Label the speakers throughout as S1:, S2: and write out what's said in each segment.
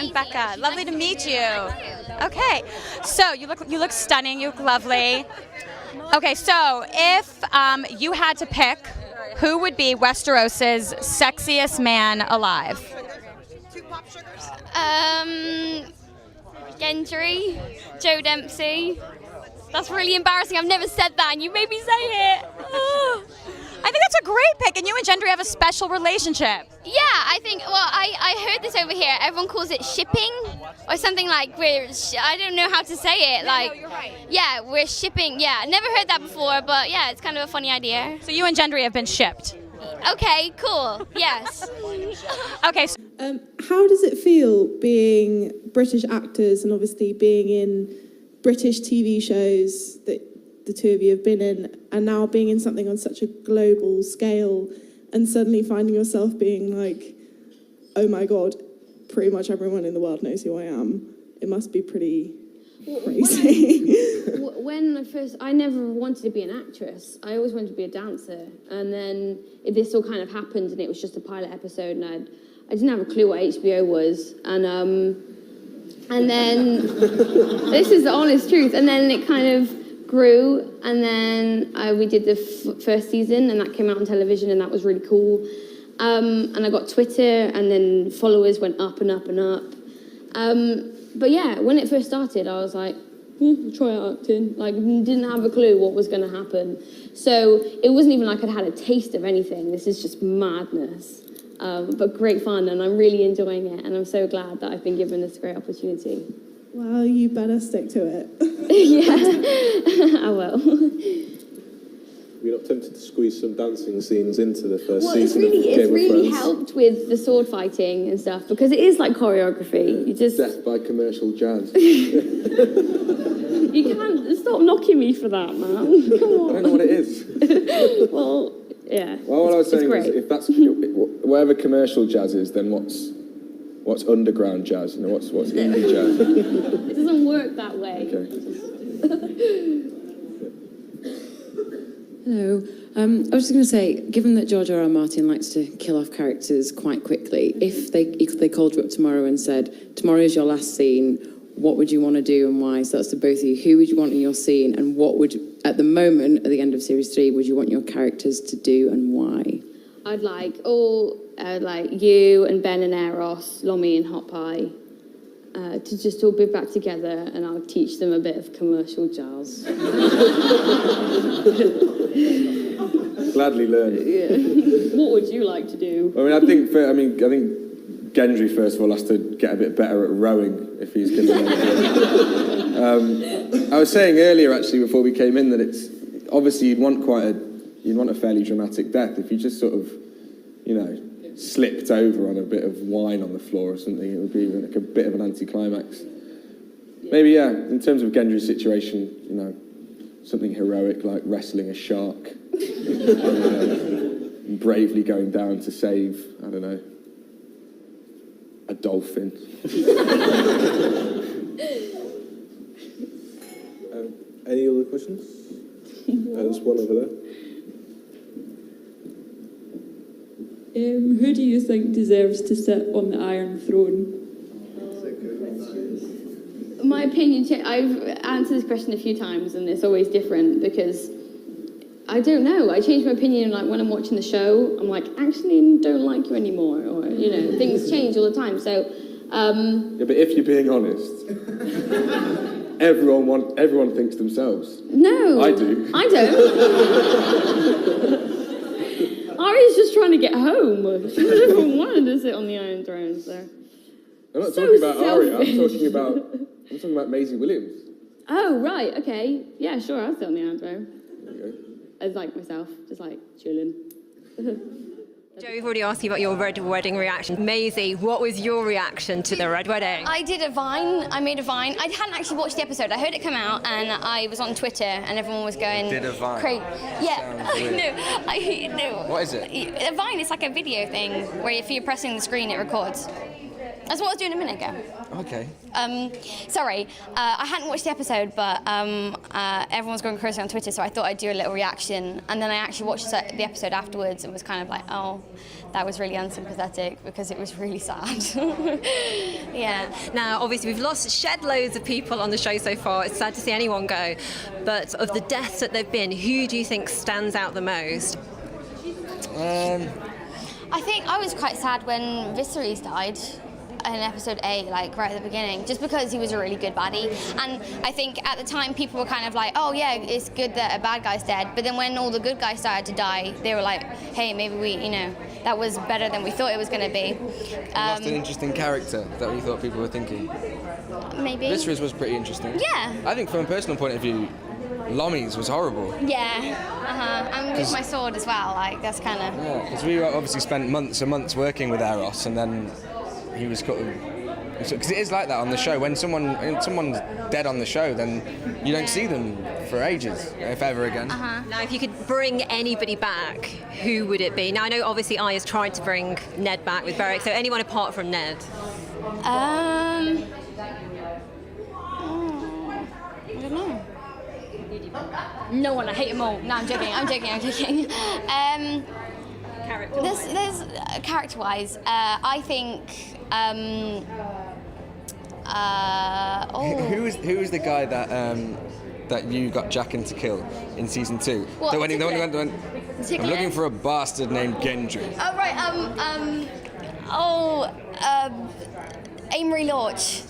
S1: and Becca. Lovely to meet you. Okay, so you look stunning. You look lovely. Okay, so if you had to pick, who would be Westeros's sexiest man alive?
S2: Gendry, Joe Dempsie. That's really embarrassing. I've never said that, and you made me say it.
S1: I think that's a great pick, and you and Gendry have a special relationship.
S2: Yeah, I think, well, I heard this over here. Everyone calls it shipping or something like I don't know how to say it. Like,
S1: you're right.
S2: Yeah, we're shipping. Yeah, I never heard that before, but yeah, it's kind of a funny idea.
S1: So you and Gendry have been shipped.
S2: Okay, cool. Yes.
S1: Okay.
S3: How does it feel being British actors and obviously being in British TV shows that the two of you have been in, and now being in something on such a global scale and suddenly finding yourself being like, oh my God, pretty much everyone in the world knows who I am? It must be pretty crazy.
S4: I never wanted to be an actress. I always wanted to be a dancer. And then this all kind of happened, and it was just a pilot episode, and I didn't have a clue what HBO was. And then, this is the honest truth, and then it kind of grew, and then we did the first season, and that came out on television, and that was really cool. And I got Twitter, and then followers went up and up and up. But yeah, when it first started, I was like, I'll try acting. Like, didn't have a clue what was going to happen. So it wasn't even like I'd had a taste of anything. This is just madness. But great fun, and I'm really enjoying it, and I'm so glad that I've been given this great opportunity.
S3: Well, you better stick to it.
S4: Yeah, I will.
S5: You're not tempted to squeeze some dancing scenes into the first
S4: Well,
S5: season of Game of
S4: it's really
S5: Thrones?
S4: helped with the sword fighting and stuff, because it is like choreography. You just...
S5: Death by commercial jazz.
S4: You can't... Stop knocking me for that, man. Come on.
S5: I don't know what it is.
S4: Well, yeah.
S5: Well, what I was saying
S4: great.
S5: is, if that's whatever commercial jazz is, then what's underground jazz? You know, what's indie jazz?
S4: It doesn't work that way.
S5: Okay.
S6: Hello. I was just going to say, given that George R.R. Martin likes to kill off characters quite quickly, if they called you up tomorrow and said, tomorrow is your last scene, what would you want to do and why? So that's to both of you. Who would you want in your scene, and what would, at the moment, at the end of Series 3, would you want your characters to do and why?
S4: I'd like you and Ben and Eros, Lomi and Hot Pie, to just all be back together, and I'll teach them a bit of commercial jazz.
S5: Gladly learn.
S4: Yeah. What would you like to do?
S5: I think Gendry first of all has to get a bit better at rowing if he's going to. I was saying earlier actually before we came in that it's obviously you'd want a fairly dramatic death if you just sort of, slipped over on a bit of wine on the floor or something. It would be like a bit of an anticlimax. Maybe, yeah, in terms of Gendry's situation, something heroic like wrestling a shark. And bravely going down to save, I don't know, a dolphin. Any other questions? There's one over there.
S7: Who do you think deserves to sit on the Iron Throne?
S4: My opinion, I've answered this question a few times, and it's always different because I don't know. I change my opinion like when I'm watching the show. I'm like, actually, I don't like you anymore, or things change all the time. So,
S5: yeah, but if you're being honest, everyone thinks themselves.
S4: No,
S5: I do.
S4: I don't. Arya's just trying to get home. She doesn't want to sit on the Iron Throne. So.
S5: I'm not talking about Arya. I'm talking about Maisie Williams.
S4: Oh right, okay, yeah, sure. I'll sit on the Iron Throne.
S5: Okay.
S4: As like myself, just like chilling.
S8: Joe, we've already asked you about your red wedding reaction. Maisie, what was your reaction to the red wedding?
S2: I did a Vine. I made a Vine. I hadn't actually watched the episode. I heard it come out, and I was on Twitter, and everyone was going...
S9: Did a Vine?
S2: Yeah, I know.
S9: What is it?
S2: A Vine is like a video thing, where if you're pressing the screen, it records. That's what I was doing a minute ago.
S9: Okay.
S2: Sorry, I hadn't watched the episode, but everyone's going crazy on Twitter, so I thought I'd do a little reaction. And then I actually watched the episode afterwards and was kind of like, oh, that was really unsympathetic because it was really sad. Yeah.
S8: Now, obviously, we've shed loads of people on the show so far. It's sad to see anyone go. But of the deaths that there've been, who do you think stands out the most?
S2: I think I was quite sad when Viserys died in episode 8, like right at the beginning, just because he was a really good baddie. And I think at the time people were kind of like, oh yeah, it's good that a bad guy's dead. But then when all the good guys started to die, they were like, hey, maybe that was better than we thought it was going to be.
S9: Lost an interesting character. Is that what you thought people were thinking?
S2: Maybe.
S9: Viserys was pretty interesting.
S2: Yeah.
S9: I think from a personal point of view, Lommy's was horrible.
S2: Yeah. And with my sword as well, like that's kind of.
S9: Yeah, because we obviously spent months and months working with Eros, and then he was cut. Because it is like that on the show. When someone's dead on the show, then you don't see them for ages, if ever again.
S8: Now, if you could bring anybody back, who would it be? Now, I know obviously Arya's tried to bring Ned back with Beric, so anyone apart from Ned?
S2: I don't know. No one, I hate them all. No, I'm joking. There's character-wise, I think.
S9: Who was the guy that you got Jaqen to kill in season 2?
S2: What,
S9: When he went, I'm looking for a bastard named Gendry.
S2: Oh right. Amory Lorch.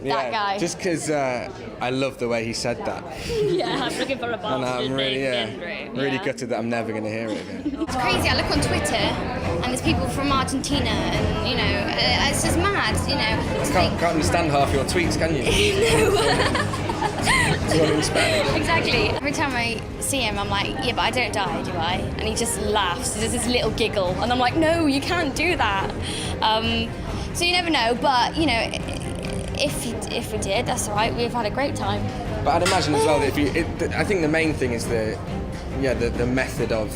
S2: That guy.
S9: Just because I love the way he said that.
S2: Yeah, I'm looking for a bastard
S9: And I'm really,
S2: named Gendry.
S9: really gutted that I'm never going to hear it again.
S2: It's crazy. I look on Twitter and there's people from Argentina, and it's just mad.
S9: Can't understand half your tweets, can you? It's all in Spanish.
S2: Exactly. Every time I see him, I'm like, yeah, but I don't die, do I? And he just laughs. He does this little giggle, and I'm like, no, you can't do that. So you never know, but if we did, that's all right. We've had a great time.
S9: But I'd imagine as well that I think the main thing is the method of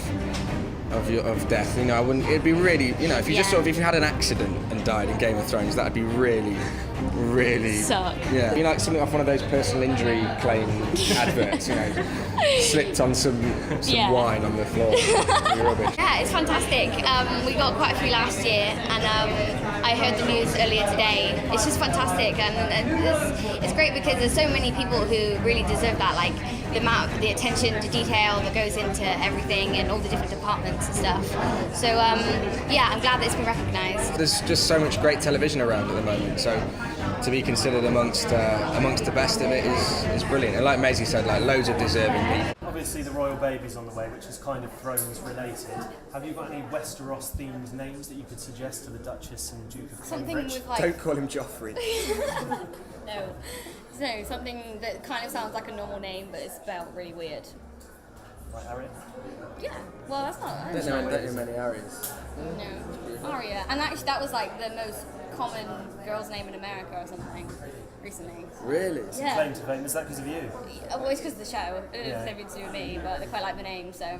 S9: death. I wouldn't. It'd be really, if you just if you had an accident and died in Game of Thrones, that'd be really, really
S2: suck.
S9: Yeah, like something off one of those personal injury claim adverts. Slipped on some wine on the floor. Rubbish.
S2: Yeah, it's fantastic. We got quite a few last year, and I heard the news earlier today. It's just fantastic, and it's great because there's so many people who really deserve that, like the attention to detail that goes into everything and all the different departments and stuff. So yeah, I'm glad that it's been recognised.
S9: There's just so much great television around at the moment, so to be considered amongst the best of it is brilliant. And like Maisie said, like loads of deserving people.
S10: Obviously the royal baby's on the way, which is kind of Thrones related. Have you got any Westeros themed names that you could suggest to the Duchess and Duke of Cambridge?
S9: Don't call him Joffrey.
S2: No, something that kind of sounds like a normal name, but it's spelled really weird.
S10: Like Arya?
S2: Yeah, well that's not.
S9: I don't know many Aryas.
S2: No, Arya, and actually that was like the most common girl's name in America or something recently.
S9: Really?
S2: Yeah.
S10: Claim to fame, is that because of you?
S2: Well, it's because of the show. It doesn't have anything to do with me, but they quite like the name, so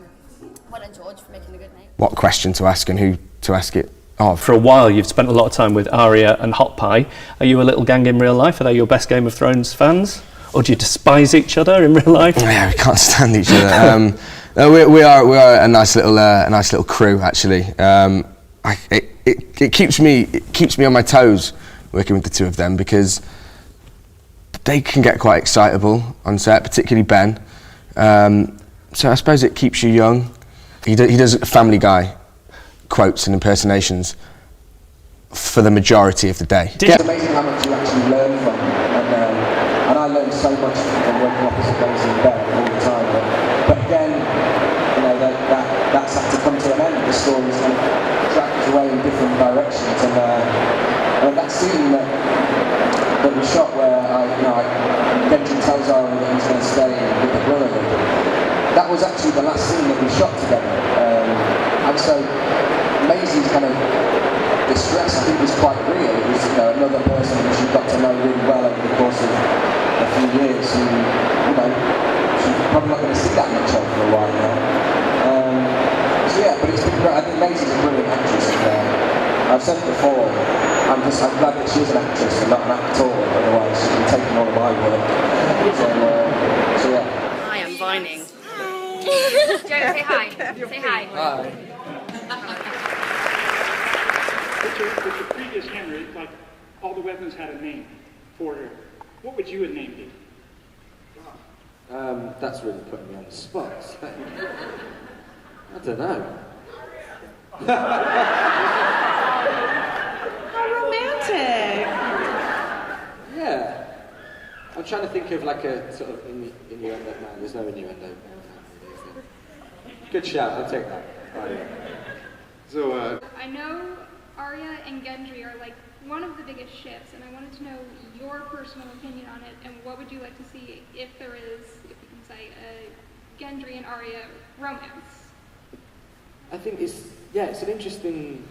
S2: well done George for making a good name.
S5: What question to ask and who to ask it of?
S11: For a while you've spent a lot of time with Arya and Hot Pie. Are you a little gang in real life? Are they your best Game of Thrones fans? Or do you despise each other in real life?
S5: Yeah, we can't stand each other. We are a nice little crew actually. It keeps me on my toes working with the two of them because they can get quite excitable on set, particularly Ben. So I suppose it keeps you young. He does Family Guy quotes and impersonations for the majority of the day.
S12: It's amazing how much you actually learn from him, and I learn so much from working opposite Maisie and Ben all the time. But again, that's had to come to an end. The story's kind of dragged away in different directions, and that scene that we shot where Gendry tells Arya that he's going to stay with the Brotherhood, that was actually the last scene that we shot together. And so Maisie's kind of distress, I think, was quite real. It was another person that she got to know really well over the course of a few years who, she's probably not going to see that much of for a while now. So yeah, but it's been great. I think Maisie's a brilliant actress, and I've said before, I'm glad that she's an actress and not an actor, otherwise she'd be taking all of my work. So yeah.
S13: Hi, I'm Vining.
S2: Joe, say hi. Say hi.
S12: Hi.
S14: But your previous Henry, like all the weapons had a name for her. What would you have named it?
S12: That's really putting me on the spot. I don't know.
S13: How romantic!
S12: Yeah. I'm trying to think of like a sort of innuendo. No, there's no innuendo. Good shout, I'll take that. Right. So,
S15: I know Arya and Gendry are like one of the biggest ships, and I wanted to know your personal opinion on it, and what would you like to see if there is, if you can say, a Gendry and Arya romance?
S12: I think it's an interesting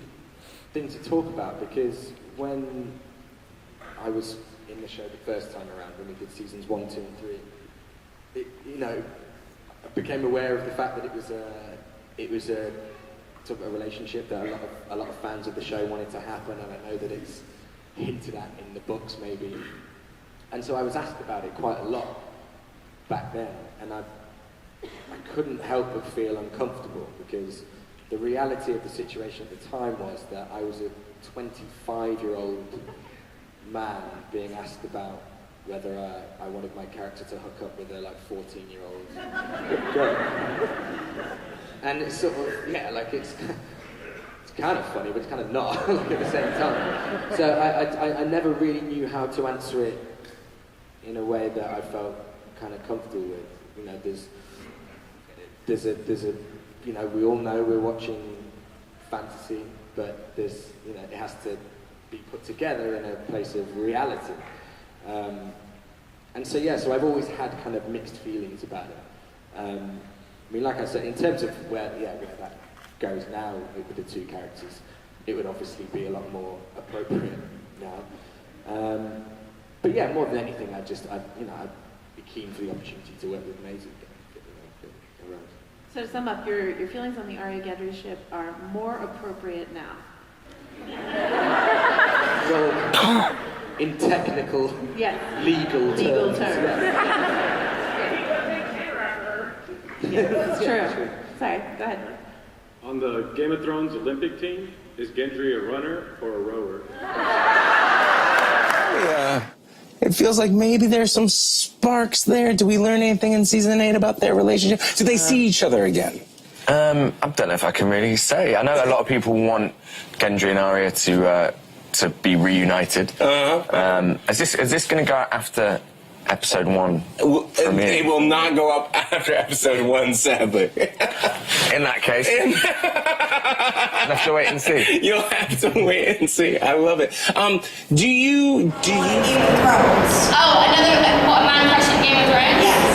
S12: thing to talk about, because when I was in the show the first time around, when we did seasons 1, 2, and 3, I became aware of the fact that it was a sort of a relationship that a lot of fans of the show wanted to happen, and I know that it's hinted at in the books maybe. And so I was asked about it quite a lot back then, and I couldn't help but feel uncomfortable, because the reality of the situation at the time was that I was a 25-year-old man being asked about whether I wanted my character to hook up with a 14-year-old girl. And it's sort of, it's kind of funny, but it's kind of not, at the same time. So I never really knew how to answer it in a way that I felt kind of comfortable with. There's a we all know we're watching fantasy, but it has to be put together in a place of reality. And so I've always had kind of mixed feelings about it. Like I said, in terms of where that goes now with the two characters, it would obviously be a lot more appropriate now. But more than anything, I'd be keen for the opportunity to work with Maisie.
S13: So to sum up, your feelings on the Arya Gendry ship are more appropriate now.
S12: Well, in technical, legal terms.
S13: It's true. Sorry, go ahead.
S14: On the Game of Thrones Olympic team, is Gendry a runner or a rower?
S16: Yeah. It feels like maybe there's some sparks there. Do we learn anything in season 8 about their relationship? Do they see each other again?
S17: I don't know if I can really say. I know a lot of people want Gendry and Arya to be reunited. Is this going to go out after episode 1?
S16: It will not go up after episode 1, sadly.
S17: In that case, you'll have to wait and see.
S16: You'll have to wait and see. I love it. Do you?
S2: Oh, another what man crush in Game of Thrones? Yes.